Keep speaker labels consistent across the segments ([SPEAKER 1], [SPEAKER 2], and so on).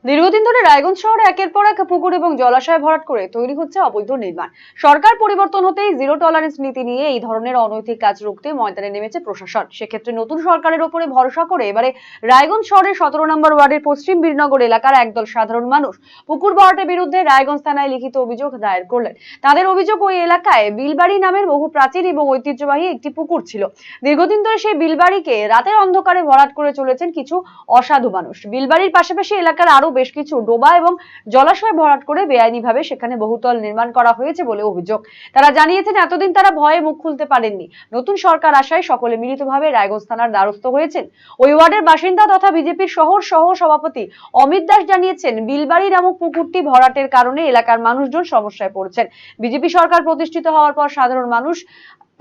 [SPEAKER 1] দীর্ঘদিন ধরে রায়গঞ্জ শহরে একের পর এক পুকুর এবং জলাশয় ভরাট করে তৈরি হচ্ছে অবৈধ নির্মাণ। সরকার পরিবর্তন হতেই জিরো টলারেন্স নীতি নিয়ে এই ধরনের অনৈতিক কাজ রুখতে ময়দানে নেমেছে প্রশাসন। সেক্ষেত্রে নতুন সরকারের উপরে ভরসা করে এবারে রায়গঞ্জ শহরের 17 নম্বর ওয়ার্ডের পশ্চিম বীরনগর এলাকার একদল সাধারণ মানুষ পুকুর ভরাটের বিরুদ্ধে রায়গঞ্জ থানায় লিখিত অভিযোগ দায়ের করলেন। তাদের অভিযোগ, ওই এলাকায় বিলবাড়ি নামের বহু প্রাচীন এবং ঐতিহ্যবাহী একটি পুকুর ছিল। দীর্ঘদিন ধরে সেই বিলবাড়িকে রাতের অন্ধকারে ভরাট করে চলেছেন কিছু অসাধু মানুষ। বিলবাড়ির পাশাপাশি এলাকার আরো বেশ কিছু ডোবা এবং জলাশয় ভরাট করে বেআইনিভাবে সেখানে বহুতল নির্মাণ করা হয়েছে বলে অভিযোগ। তারা জানিয়েছেন, এতদিন তারা ভয়ে মুখ খুলতে পারেননি। নতুন সরকার আসায় সকলে মিলিতভাবে রায়গঞ্জ থানার দ্বারস্থ হয়েছেন। ওই ওয়ার্ডের বাসিন্দা তথা বিজেপির শহর সহ সভাপতি অমিত দাস জানিয়েছেন, বিলবাড়ি নামক পুকুরটি ভরাটের কারণে এলাকার মানুষজন সমস্যায় পড়ছেন। বিজেপি সরকার প্রতিষ্ঠিত হওয়ার পর সাধারণ মানুষ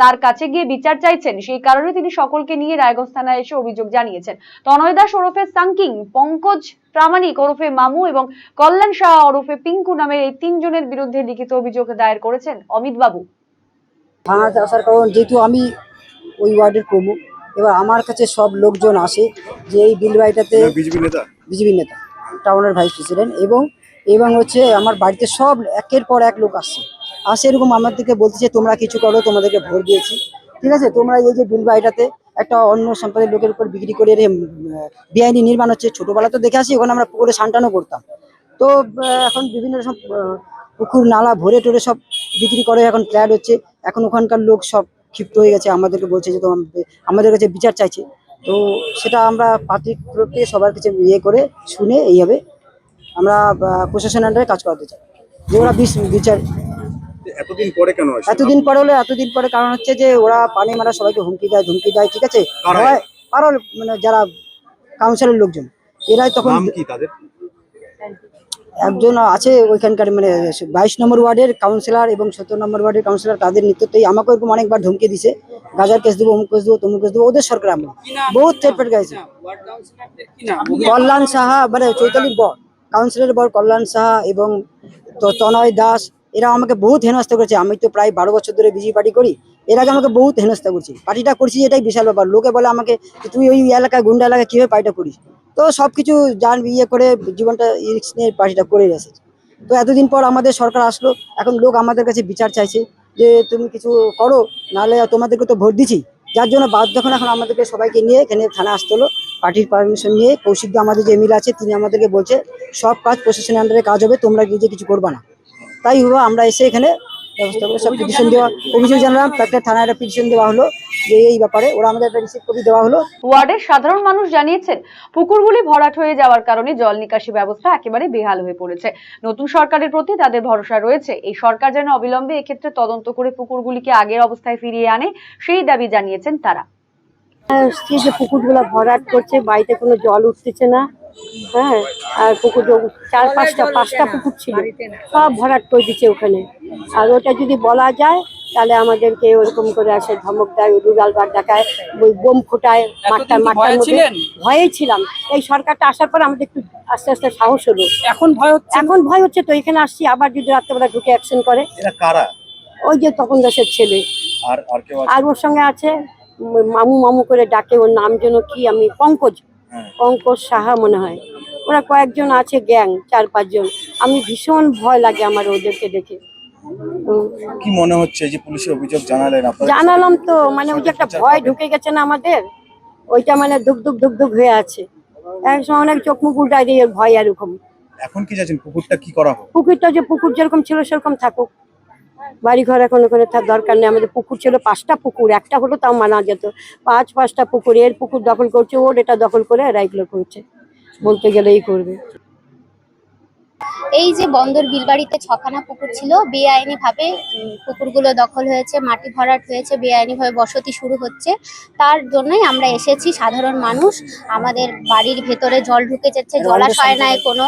[SPEAKER 1] তার কাছে গিয়ে বিচার চাইছেন, সেই কারণে তিনি সকলকে নিয়ে রায়গঞ্জ থানায় এসে অভিযোগ জানিয়েছেন। তনয় দাস ওরফে সাংকিং, পঙ্কজ প্রামাণিক ওরফে মামু এবং কল্যাণ সাহা ওরফে পিঙ্কু নামের এই তিনজনের বিরুদ্ধে লিখিত অভিযোগ দায়ের করেছেন অমিত বাবু।
[SPEAKER 2] থানাতে আসার কারণ যেহেতু আমি ওই ওয়ার্ডের প্রমুখ, এবার আমার কাছে সব লোকজন আসে যে এই বিলবাড়িটাতে বিজেপি নেতা টাউনের ভাইস প্রেসিডেন্ট এবং এবং হচ্ছে আমার বাড়িতে সব একের পর এক লোক আসে এরকম আমাদেরকে বলতেছে তোমরা কিছু করো, তোমাদেরকে ভোট দিয়েছি, ঠিক আছে, তোমরা এই যে বিলবাড়িটাতে একটা অন্য সম্প্রদায়ের লোকের উপর বিক্রি করে বেআইনি নির্মাণ হচ্ছে। ছোটবেলা তো দেখে আসি, ওখানে আমরা পুকুরে সানটানো করতাম। তো এখন বিভিন্ন রকম পুকুর নালা ভরে টরে সব বিক্রি করে, এখন ফ্ল্যাট হচ্ছে। এখন ওখানকার লোক সব ক্ষিপ্ত হয়ে গেছে, আমাদেরকে বলছে যে আমাদের কাছে বিচার চাইছে। তো সেটা আমরা পার্টির তরফ থেকে সবার কাছে ইয়ে করে শুনে এইভাবে আমরা প্রশাসনের আন্ডারে কাজ করাতে চাই যে ওরা বিচার। এতদিন পরে কারণ হচ্ছে যে ওরা পানি মারা সবাইকে হুমকি দেয়, ঠিক আছে, আরো মানে যারা কাউন্সিলের লোকজন এরাই তখন একজন আছে ওইখানকার মানে 22 নম্বর ওয়ার্ডের কাউন্সিলর এবং 17 নম্বর ওয়ার্ডের কাউন্সিলর, তাদের নেতৃত্বেই আমাকে এরকম অনেকবার ধমকি দিছে, গাজার কেস দেবো, অমুক কেস দেবো, তমুক কেস দেবো। ওদের সরকার আমরা বহুত চেপেট গেছে। কল্যাণ সাহা মানে চৈতালির বর, কাউন্সিলরের বর কল্যাণ সাহা এবং তনয় দাস, এরা আমাকে বহুত হেনস্থা করেছে। আমি তো প্রায় 12 বছর ধরে বিজেপি পার্টি করি, এর আগে আমাকে বহুত হেনস্থা করছি। পার্টিটা করছি এটাই বিশাল ব্যাপার। লোকে বলে আমাকে তুই ওই এলাকায় গুন্ডা এলাকায় কিভাবে পার্টিটা করিস। তো সবকিছু জান ইয়ে করে জীবনটা রিস্ক নিয়ে পার্টিটা করে গেছে। তো এতদিন পর আমাদের সরকার আসলো, এখন লোক আমাদের কাছে বিচার চাইছে যে তুমি কিছু করো, নাহলে তোমাদেরকে তো ভোট দিচ্ছি। যার জন্য বাধ্য এখন আমাদেরকে সবাইকে নিয়ে এখানে থানা আসতে হলো। পার্টির পারমিশন নিয়ে কৌশিক আমাদের যে এমএলএ আছে তিনি আমাদেরকে বলছে সব কাজ প্রশাসনের আন্ডারে কাজ হবে, তোমরা নিজে কিছু করবা না। তাই হলো আমরা এসে এখানে ব্যবস্থা করে সব পিটিশন দেওয়া, অভিযোগ জানালাম, একটা থানায় একটা পিটিশন দেওয়া হলো যে এই ব্যাপারে, ওরা আমাদের একটা রিসিভ কপি দেওয়া হলো।
[SPEAKER 1] ওয়ার্ডের সাধারণ মানুষ জানিয়েছেন, পুকুরগুলি ভরাট হয়ে যাওয়ার কারণে জল নিকাশি ব্যবস্থা একেবারে বেহাল হয়ে পড়েছে। নতুন সরকারের প্রতি তাদের ভরসা রয়েছে, এই সরকার যেন অবিলম্বে এক্ষেত্রে তদন্ত করে পুকুরগুলিকে আগের অবস্থায় ফিরিয়ে আনে, সেই দাবি জানিয়েছেন তারা।
[SPEAKER 3] যে পুকুরগুলো ভরাট করছে, বাড়িতে কোনো জল উঠতেছে না। হ্যাঁ, আর পুকুর 4-5টা পুকুর ছিল, সব ভরাট করে দিচ্ছে ওখানে। আর ওটা যদি বলা যায় তাহলে আমাদেরকে ওরকম করে আসে, ধমক দেয়, রুরাল বার দেখায়, ওই বোম ফোটায় মাঠটার মধ্যে। ভয়েই ছিলাম, এই সরকারটা আসার পর আমাদের একটু আস্তে আস্তে সাহস হলো। এখন ভয় হচ্ছে তো এখানে আসছি, আবার যদি রাত্রেবেলা ঢুকে অ্যাকশন করে। ওই যে তপন দাসের ছেলে, আর ওর সঙ্গে আছে মামু মামু করে ডাকে, ওর নাম যেন কি, আমি পঙ্কজ সাহা মনে হয়। ওরা কয়েকজন আছে, গ্যাং 4-5 জন। আমি ভীষণ ভয় লাগে আমার ওদেরকে দেখে।
[SPEAKER 4] কি মনে হচ্ছে যে পুলিশের অভিযোগ
[SPEAKER 3] জানালাম তো, মানে ওই যে একটা ভয় ঢুকে গেছে না আমাদের, ওইটা মানে ধুক ধুক ধুক ধুক হয়ে আছে। একসময় অনেক চোখ মুখ উল্টাই দিয়ে ভয় এরকম।
[SPEAKER 4] এখন কি চাচ্ছেন পুকুরটা কি করা হোক?
[SPEAKER 3] পুকুরটা যে পুকুর যেরকম ছিল সেরকম থাকুক, বাড়ি ঘর এখন ওখানে থাক দরকার নেই। আমাদের পুকুর ছিল 5টা পুকুর, একটা হলো তাও মানা যেত। 5-5টা পুকুর, এর পুকুর দখল করছে, ওর এটা দখল করে এরা এগুলো করছে, বলতে গেলে এই করবে।
[SPEAKER 5] এই যে বন্দর বিলবাড়িতে 6খানা পুকুর ছিল, বেআইনি ভাবে পুকুরগুলো দখল হয়েছে, মাটি ভরাট হয়েছে, বেআইনি ভাবে বসতি শুরু হচ্ছে। তার জন্যই আমরা এসেছি সাধারণ মানুষ। আমাদের বাড়ির ভেতরে জল ঢুকে যাচ্ছে, জলাশয় নাই কোনো।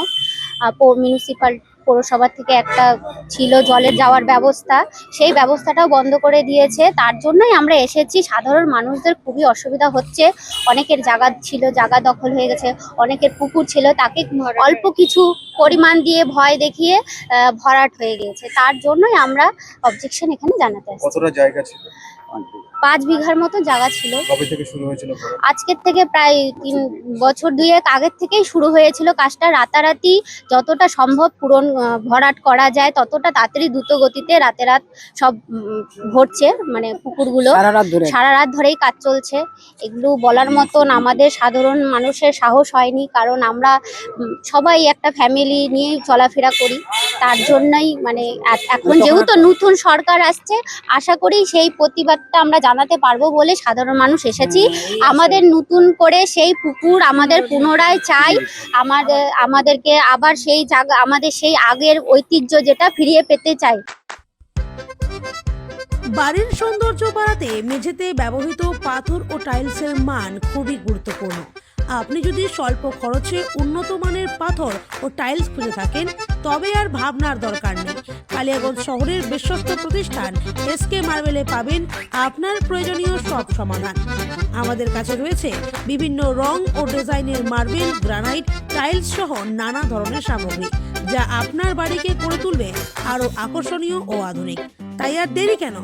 [SPEAKER 5] মিউনিসিপাল পৌরসভা থেকে একটা ছিল জলের যাওয়ার ব্যবস্থা, সেই ব্যবস্থাটাও বন্ধ করে দিয়েছে। তার জন্যই আমরা এসেছি। সাধারণ মানুষদের খুবই অসুবিধা হচ্ছে। অনেকের জায়গা ছিল, জায়গা দখল হয়ে গেছে, অনেকের পুকুর ছিল, তাকে অল্প কিছু পরিমাণ দিয়ে ভয় দেখিয়ে ভরাট হয়ে গিয়েছে। তার জন্যই আমরা অবজেকশন এখানে জানাতে আসছি।
[SPEAKER 4] কতটা জায়গা ছিল?
[SPEAKER 5] 5 বিঘার মতো জায়গা ছিল।
[SPEAKER 4] কবে থেকে শুরু হয়েছিল ভরাট?
[SPEAKER 5] আজকের থেকে প্রায় 3 বছর 2 আগের থেকেই শুরু হয়েছিল কাজটা। রাতারাতি যতটা সম্ভব ভরাট করা যায় ততটা তাড়াতাড়ি দ্রুত গতিতে রাতে রাত সব ভরছে, মানে পুকুরগুলো সারা রাত ধরেই কাজ চলছে। এগুলো বলার মতন আমাদের সাধারণ মানুষের সাহস হয়নি, কারণ আমরা সবাই একটা ফ্যামিলি নিয়ে চলাফেরা করি। তার জন্যই মানে এখন যেহেতু নতুন সরকার আসছে, আশা করি সেই প্রতিবাদটা আমরা জানাতে পারবো বলে সাধারণ মানুষ এসেছি। আমাদের নতুন করে সেই পুকুর আমাদের পুনরায় চাই, আমাদেরকে আবার সেই জায়গা, আমাদের সেই আগের ঐতিহ্য যেটা ফিরিয়ে পেতে চাই।
[SPEAKER 6] বাড়ির সৌন্দর্য বাড়াতে মেঝেতে ব্যবহৃত পাথর ও টাইলসের মান খুবই গুরুত্বপূর্ণ। আপনি যদি স্বল্প খরচে উন্নত মানের পাথর ও টাইলস খুঁজে থাকেন তবে আর ভাবনার দরকার নেই। কালিয়াগঞ্জ শহরের বিশ্বস্ত প্রতিষ্ঠান এসকে মার্বেলে পাবেন আপনার প্রয়োজনীয় সব সমাধান। আমাদের কাছে রয়েছে বিভিন্ন রং ও ডিজাইনের মার্বেল, গ্রানাইট, টাইলস সহ নানা ধরনের সামগ্রী, যা আপনার বাড়িকে করে তুলবে আরো আকর্ষণীয় ও আধুনিক। তাই আর দেরি কেন,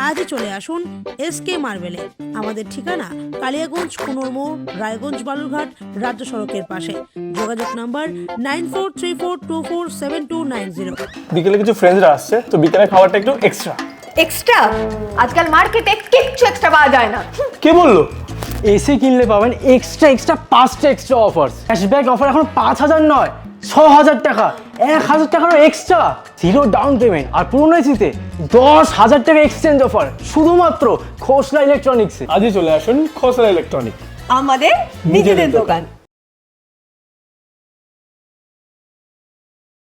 [SPEAKER 6] আজই চলে আসুন এসকে মার্বেলে। আমাদের ঠিকানা কালিয়াগঞ্জ কুনোরমোড়, রায়গঞ্জ বালুরঘাট রাজ্য সড়কের পাশে। যোগাযোগ নাম্বার 9434247290।
[SPEAKER 7] বিকেলে কিছু ফ্রেন্ডসরা আসছে, তো বিকেলে খাবারটা একটু এক্সট্রা।
[SPEAKER 8] এক্সট্রা? আজকাল মার্কেটে কিচ্ছু এক্সট্রা পাওয়া যায় না।
[SPEAKER 7] কে বললো? এসি কিনলে পাবেন এক্সট্রা 5টা এক্সট্রা অফার্স। ক্যাশব্যাক অফার এখন 5,000 নয়, 6,000 টাকা, 1,000 টাকারও এক্সট্রা, 0 ডাউন পেমেন্ট, আর পুরনো এসিতে 10,000 টাকা এক্সচেঞ্জ অফার, শুধুমাত্র খোসলা ইলেকট্রনিক্সে। আজই চলে আসুন খোসলা ইলেকট্রনিক্স,
[SPEAKER 8] আমাদের নিজেদের দোকান।